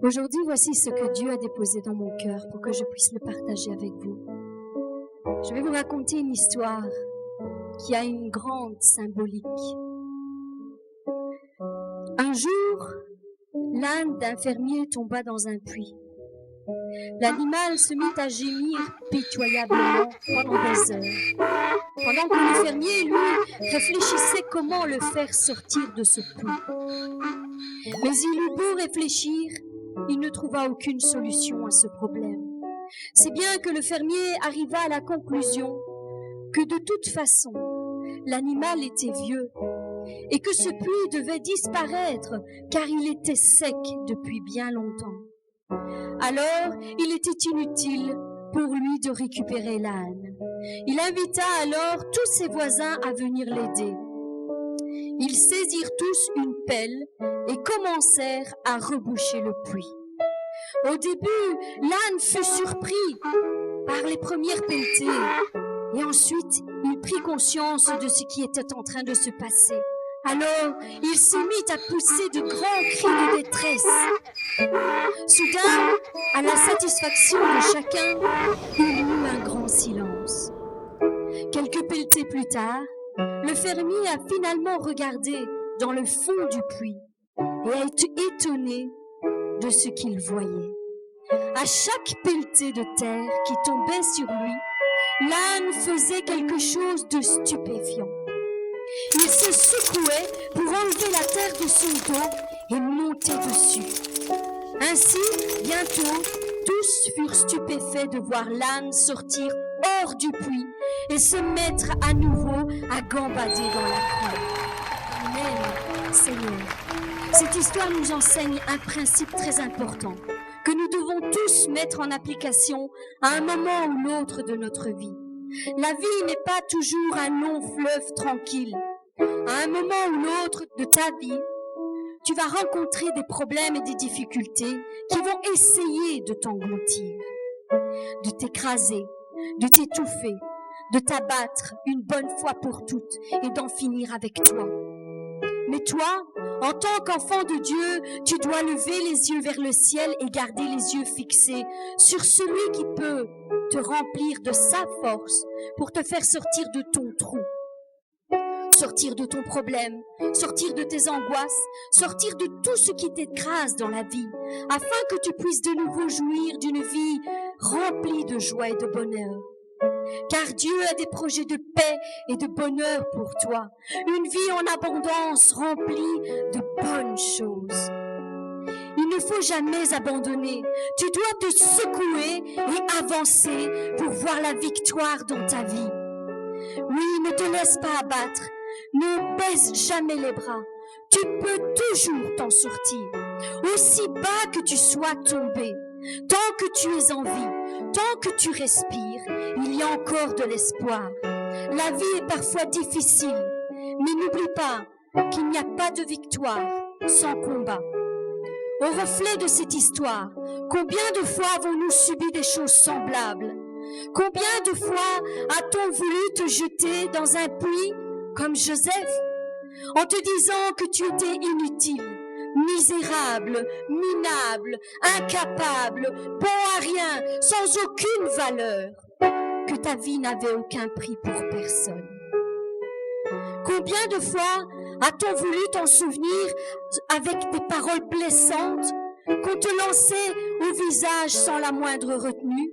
Aujourd'hui, voici ce que Dieu a déposé dans mon cœur pour que je puisse le partager avec vous. Je vais vous raconter une histoire qui a une grande symbolique. Un jour, l'âne d'un fermier tomba dans un puits. L'animal se mit à gémir pitoyablement pendant des heures, pendant que le fermier, lui, réfléchissait comment le faire sortir de ce puits. Mais il eut beau réfléchir, il ne trouva aucune solution à ce problème. Si bien que le fermier arriva à la conclusion que de toute façon, l'animal était vieux et que ce puits devait disparaître car il était sec depuis bien longtemps. Alors, il était inutile pour lui de récupérer l'âne. Il invita alors tous ses voisins à venir l'aider. Ils saisirent tous une pelle et commencèrent à reboucher le puits. Au début, l'âne fut surpris par les premières pelletées et ensuite il prit conscience de ce qui était en train de se passer. Alors, il se mit à pousser de grands cris de détresse. Soudain, à la satisfaction de chacun, il y eut un grand silence. Quelques pelletées plus tard, le fermier a finalement regardé dans le fond du puits et a été étonné de ce qu'il voyait. À chaque pelletée de terre qui tombait sur lui, l'âne faisait quelque chose de stupéfiant. Il se secouait pour enlever la terre de son dos et monter dessus. Ainsi, bientôt, tous furent stupéfaits de voir l'âne sortir hors du puits et se mettre à nouveau à gambader dans la cour. Amen, Seigneur. Cette histoire nous enseigne un principe très important que nous devons tous mettre en application à un moment ou l'autre de notre vie. La vie n'est pas toujours un long fleuve tranquille. À un moment ou l'autre de ta vie, tu vas rencontrer des problèmes et des difficultés qui vont essayer de t'engloutir, de t'écraser, de t'étouffer, de t'abattre une bonne fois pour toutes et d'en finir avec toi. Mais toi, en tant qu'enfant de Dieu, tu dois lever les yeux vers le ciel et garder les yeux fixés sur celui qui peut te remplir de sa force pour te faire sortir de ton trou, sortir de ton problème, sortir de tes angoisses, sortir de tout ce qui t'écrase dans la vie, afin que tu puisses de nouveau jouir d'une vie remplie de joie et de bonheur. Car Dieu a des projets de paix et de bonheur pour toi, une vie en abondance remplie de bonnes choses. Il ne faut jamais abandonner, tu dois te secouer et avancer pour voir la victoire dans ta vie. Oui, ne te laisse pas abattre, ne baisse jamais les bras, tu peux toujours t'en sortir, aussi bas que tu sois tombé. Tant que tu es en vie, tant que tu respires, il y a encore de l'espoir. La vie est parfois difficile, mais n'oublie pas qu'il n'y a pas de victoire sans combat. Au reflet de cette histoire, combien de fois avons-nous subi des choses semblables? Combien de fois a-t-on voulu te jeter dans un puits comme Joseph, en te disant que tu étais inutile, misérable, minable, incapable, bon à rien, sans aucune valeur, que ta vie n'avait aucun prix pour personne. Combien de fois a-t-on voulu t'en souvenir avec des paroles blessantes qu'on te lançait au visage sans la moindre retenue?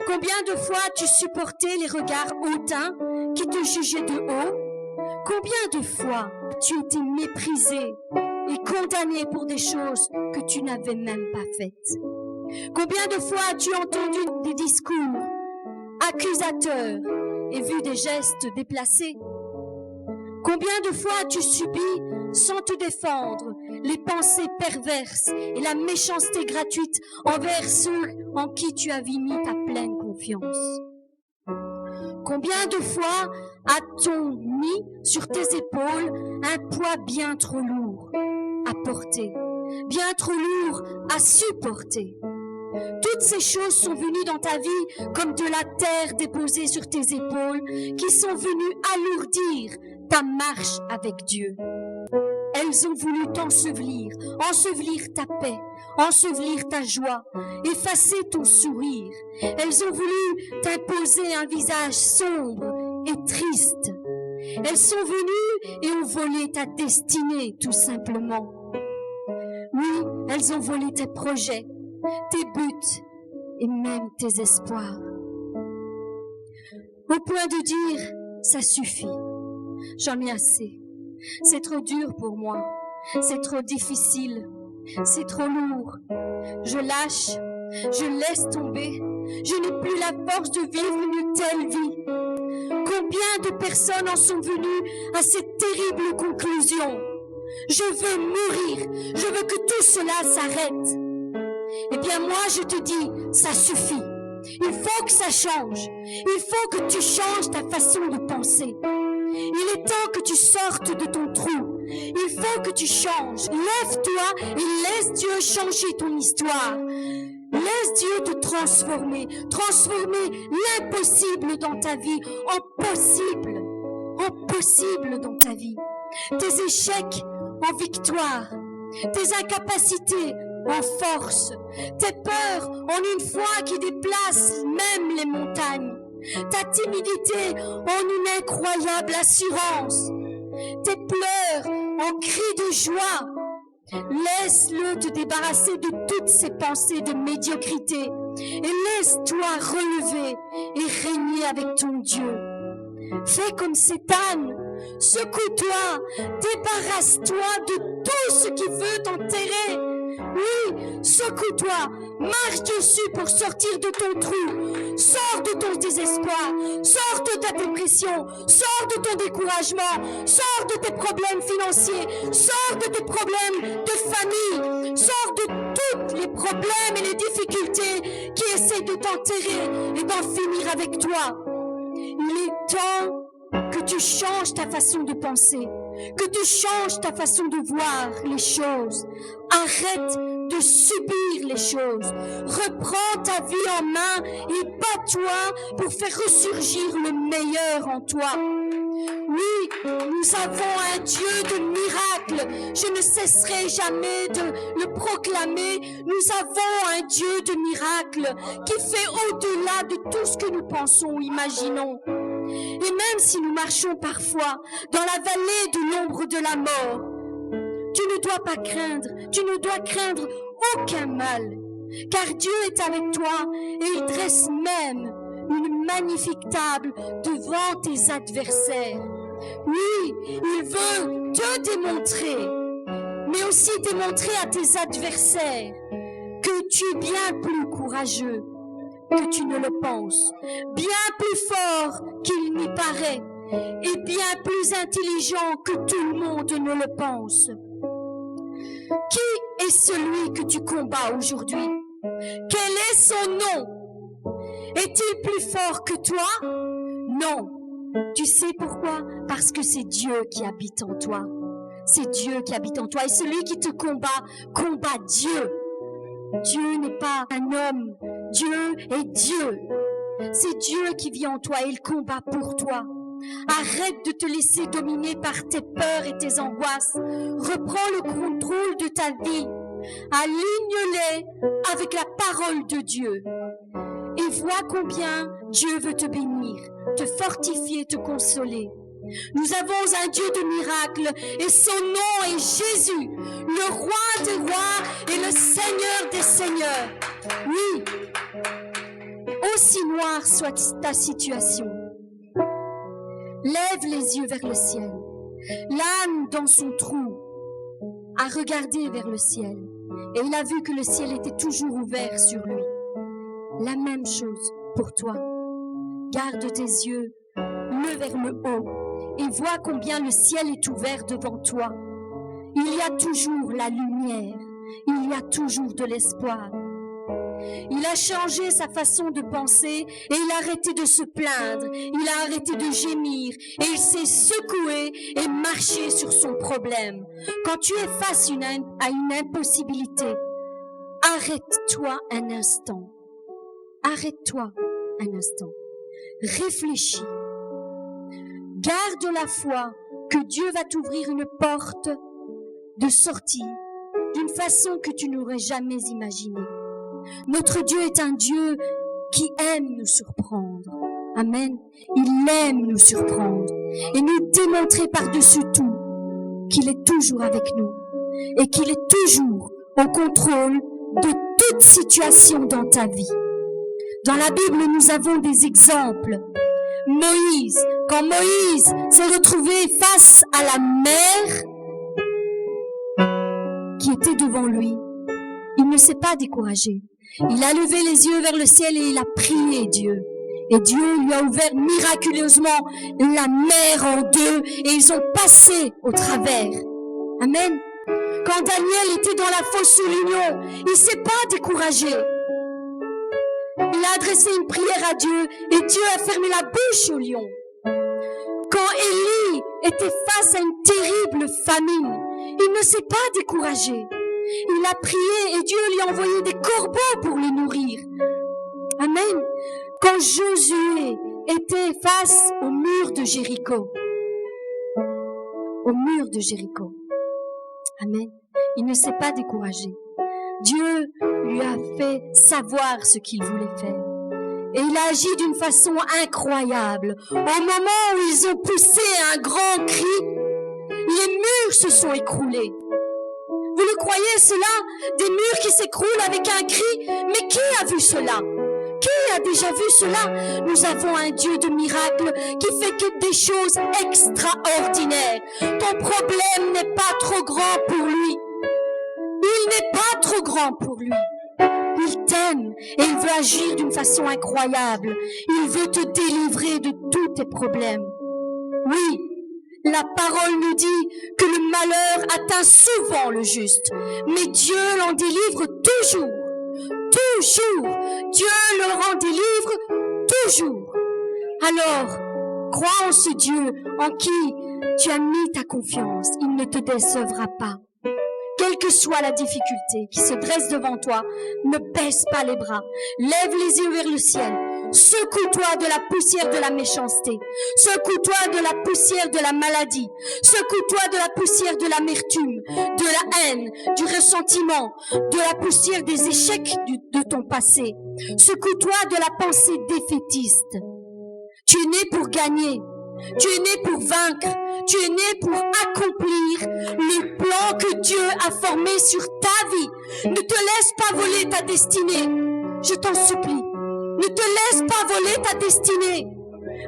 Combien de fois tu supportais les regards hautains qui te jugeaient de haut? Combien de fois tu étais méprisé et condamné pour des choses que tu n'avais même pas faites? Combien de fois as-tu entendu des discours accusateurs et vu des gestes déplacés? Combien de fois as-tu subi, sans te défendre, les pensées perverses et la méchanceté gratuite envers ceux en qui tu avais mis ta pleine confiance? Combien de fois a-t-on mis sur tes épaules un poids bien trop lourd à porter, bien trop lourd à supporter? Toutes ces choses sont venues dans ta vie comme de la terre déposée sur tes épaules qui sont venues alourdir ta marche avec Dieu. Elles elles ont voulu t'ensevelir, ensevelir ta paix, ensevelir ta joie, effacer ton sourire. Elles ont voulu t'imposer un visage sombre et triste. Elles sont venues et ont volé ta destinée, tout simplement. Oui, elles ont volé tes projets, tes buts et même tes espoirs. Au point de dire, ça suffit, j'en ai assez. C'est trop dur pour moi, c'est trop difficile, c'est trop lourd. Je lâche, je laisse tomber, je n'ai plus la force de vivre une telle vie. Combien de personnes en sont venues à cette terrible conclusion? Je veux mourir, je veux que tout cela s'arrête. Eh bien moi je te dis, ça suffit. Il faut que ça change. Il faut que tu changes ta façon de penser. Il est temps que tu sortes de ton trou. Il faut que tu changes. Lève-toi et laisse Dieu changer ton histoire. Laisse Dieu te transformer. Transformer l'impossible dans ta vie en possible. En possible dans ta vie. Tes échecs en victoire. Tes incapacités en force, tes peurs en une foi qui déplace même les montagnes, ta timidité en une incroyable assurance, tes pleurs en cris de joie. Laisse-le te débarrasser de toutes ces pensées de médiocrité et laisse-toi relever et régner avec ton Dieu. Fais comme cet âne, secoue-toi, débarrasse-toi de tout ce qui veut t'enterrer. Oui, secoue-toi, marche dessus pour sortir de ton trou, sors de ton désespoir, sors de ta dépression, sors de ton découragement, sors de tes problèmes financiers, sors de tes problèmes de famille, sors de tous les problèmes et les difficultés qui essaient de t'enterrer et d'en finir avec toi. Il est temps que tu changes ta façon de penser, que tu changes ta façon de voir les choses. Arrête de subir les choses. Reprends ta vie en main et bats-toi pour faire ressurgir le meilleur en toi. Oui, nous avons un Dieu de miracles. Je ne cesserai jamais de le proclamer. Nous avons un Dieu de miracles qui fait au-delà de tout ce que nous pensons ou imaginons. Et même si nous marchons parfois dans la vallée de l'ombre de la mort, tu ne dois pas craindre, tu ne dois craindre aucun mal, car Dieu est avec toi et il dresse même une magnifique table devant tes adversaires. Oui, il veut te démontrer, mais aussi démontrer à tes adversaires que tu es bien plus courageux que tu ne le penses, bien plus fort qu'il n'y paraît, et bien plus intelligent que tout le monde ne le pense. Qui est celui que tu combats aujourd'hui? Quel est son nom? Est-il plus fort que toi? Non. Tu sais pourquoi? Parce que c'est Dieu qui habite en toi. C'est Dieu qui habite en toi. Et celui qui te combat Dieu. Dieu n'est pas un homme. Dieu est Dieu. C'est Dieu qui vit en toi et il combat pour toi. Arrête de te laisser dominer par tes peurs et tes angoisses. Reprends le contrôle de ta vie. Aligne-les avec la parole de Dieu. Et vois combien Dieu veut te bénir, te fortifier, te consoler. Nous avons un Dieu de miracles et son nom est Jésus, le roi des rois et le Seigneur des seigneurs. Oui, aussi noire soit ta situation, lève les yeux vers le ciel. L'âne dans son trou a regardé vers le ciel et il a vu que le ciel était toujours ouvert sur lui. La même chose pour toi. Garde tes yeux vers le haut et vois combien le ciel est ouvert devant toi. Il y a toujours la lumière, il y a toujours de l'espoir. Il a changé sa façon de penser et il a arrêté de se plaindre, il a arrêté de gémir et il s'est secoué et marché sur son problème. Quand tu es face à une impossibilité, arrête-toi un instant. Arrête-toi un instant. Réfléchis. Garde la foi que Dieu va t'ouvrir une porte de sortir d'une façon que tu n'aurais jamais imaginée. Notre Dieu est un Dieu qui aime nous surprendre. Amen. Il aime nous surprendre et nous démontrer par-dessus tout qu'il est toujours avec nous et qu'il est toujours au contrôle de toute situation dans ta vie. Dans la Bible, nous avons des exemples. Moïse, quand Moïse s'est retrouvé face à la mer qui était devant lui, il ne s'est pas découragé. Il a levé les yeux vers le ciel et il a prié Dieu. Et Dieu lui a ouvert miraculeusement la mer en deux et ils ont passé au travers. Amen. Quand Daniel était dans la fosse sous l'union, il s'est pas découragé. Il a adressé une prière à Dieu et Dieu a fermé la bouche au lion. Quand Élie était face à une terrible famine, il ne s'est pas découragé. Il a prié et Dieu lui a envoyé des corbeaux pour le nourrir. Amen. Quand Josué était face au mur de Jéricho, amen, il ne s'est pas découragé. Dieu lui a fait savoir ce qu'il voulait faire. Et il a agi d'une façon incroyable. Au moment où ils ont poussé un grand cri, les murs se sont écroulés. Vous le croyez cela? Des murs qui s'écroulent avec un cri? Mais qui a vu cela? Qui a déjà vu cela? Nous avons un Dieu de miracles qui fait que des choses extraordinaires. Ton problème n'est pas trop grand pour lui. Il n'est pas trop grand pour lui. Il t'aime et il veut agir d'une façon incroyable. Il veut te délivrer de tous tes problèmes. Oui, la parole nous dit que le malheur atteint souvent le juste, mais Dieu l'en délivre toujours. Toujours. Dieu le en délivre toujours. Alors, crois en ce Dieu en qui tu as mis ta confiance. Il ne te décevra pas. Quelle que soit la difficulté qui se dresse devant toi, ne baisse pas les bras. Lève les yeux vers le ciel. Secoue-toi de la poussière de la méchanceté. Secoue-toi de la poussière de la maladie. Secoue-toi de la poussière de l'amertume, de la haine, du ressentiment, de la poussière des échecs de ton passé. Secoue-toi de la pensée défaitiste. Tu es né pour gagner. Tu es né pour vaincre. Tu es né pour accomplir les plans que Dieu a formés sur ta vie. Ne te laisse pas voler ta destinée. Je t'en supplie. Ne te laisse pas voler ta destinée.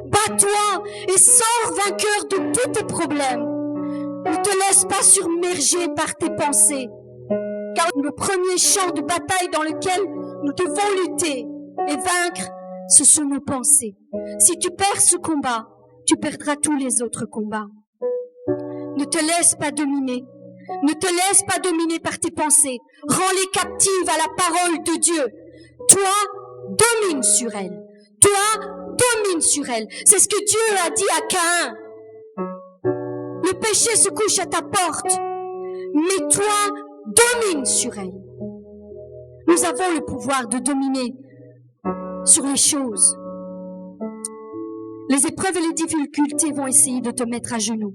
Bats-toi et sors vainqueur de tous tes problèmes. Ne te laisse pas submerger par tes pensées. Car le premier champ de bataille dans lequel nous devons lutter et vaincre, ce sont nos pensées. Si tu perds ce combat, tu perdras tous les autres combats. Ne te laisse pas dominer. Ne te laisse pas dominer par tes pensées. Rends-les captives à la parole de Dieu. Toi, domine sur elle. Toi, domine sur elle. C'est ce que Dieu a dit à Caïn. Le péché se couche à ta porte, mais toi, domine sur elle. Nous avons le pouvoir de dominer sur les choses. Les épreuves et les difficultés vont essayer de te mettre à genoux.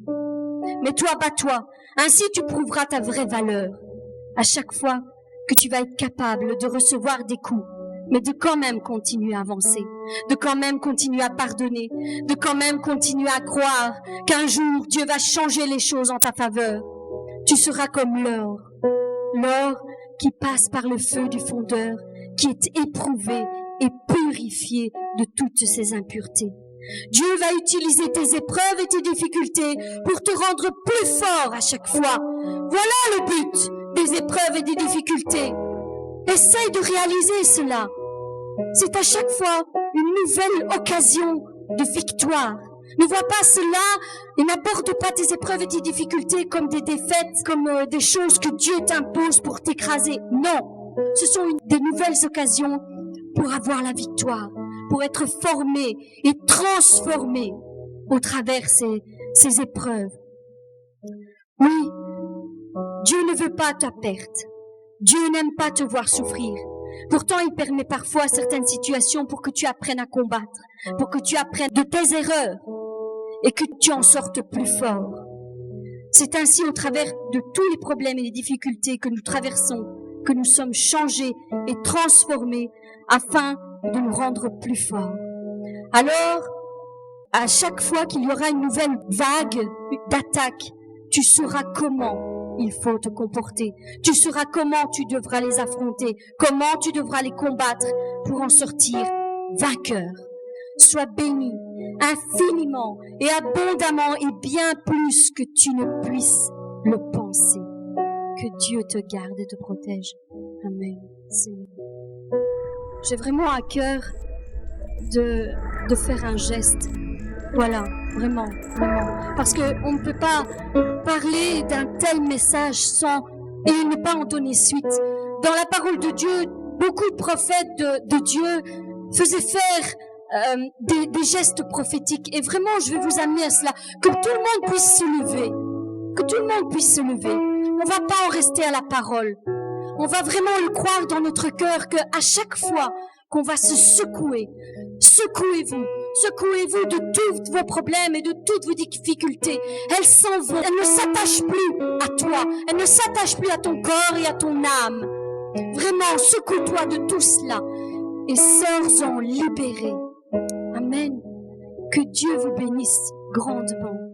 Mais toi, bats-toi. Ainsi, tu prouveras ta vraie valeur. À chaque fois que tu vas être capable de recevoir des coups, mais de quand même continuer à avancer, de quand même continuer à pardonner, de quand même continuer à croire qu'un jour Dieu va changer les choses en ta faveur. Tu seras comme l'or, l'or qui passe par le feu du fondeur, qui est éprouvé et purifié de toutes ses impuretés. Dieu va utiliser tes épreuves et tes difficultés pour te rendre plus fort à chaque fois. Voilà le but des épreuves et des difficultés. Essaye de réaliser cela. C'est à chaque fois une nouvelle occasion de victoire. Ne vois pas cela et n'aborde pas tes épreuves et tes difficultés comme des défaites, comme des choses que Dieu t'impose pour t'écraser. Non, ce sont des nouvelles occasions pour avoir la victoire, pour être formé et transformé au travers ces épreuves. Oui, Dieu ne veut pas ta perte. Dieu n'aime pas te voir souffrir. Pourtant, il permet parfois certaines situations pour que tu apprennes à combattre, pour que tu apprennes de tes erreurs et que tu en sortes plus fort. C'est ainsi au travers de tous les problèmes et les difficultés que nous traversons, que nous sommes changés et transformés afin de nous rendre plus forts. Alors, à chaque fois qu'il y aura une nouvelle vague d'attaques, tu sauras comment il faut te comporter. Tu sauras comment tu devras les affronter, comment tu devras les combattre pour en sortir vainqueur. Sois béni infiniment et abondamment et bien plus que tu ne puisses le penser. Que Dieu te garde et te protège. Amen. Seigneur. J'ai vraiment à cœur de faire un geste. Voilà, vraiment, vraiment. Parce qu'on ne peut pas parler d'un tel message et ne pas en donner suite. Dans la parole de Dieu, beaucoup de prophètes de Dieu faisaient faire des gestes prophétiques. Et vraiment, je vais vous amener à cela. Que tout le monde puisse se lever. Que tout le monde puisse se lever. On va pas en rester à la parole. On va vraiment le croire dans notre cœur que à chaque fois qu'on va se secouer, secouez-vous de tous vos problèmes et de toutes vos difficultés. Elles s'en vont. Elles ne s'attachent plus à toi. Elles ne s'attachent plus à ton corps et à ton âme. Vraiment, secoue-toi de tout cela et sors-en libéré. Amen. Que Dieu vous bénisse grandement.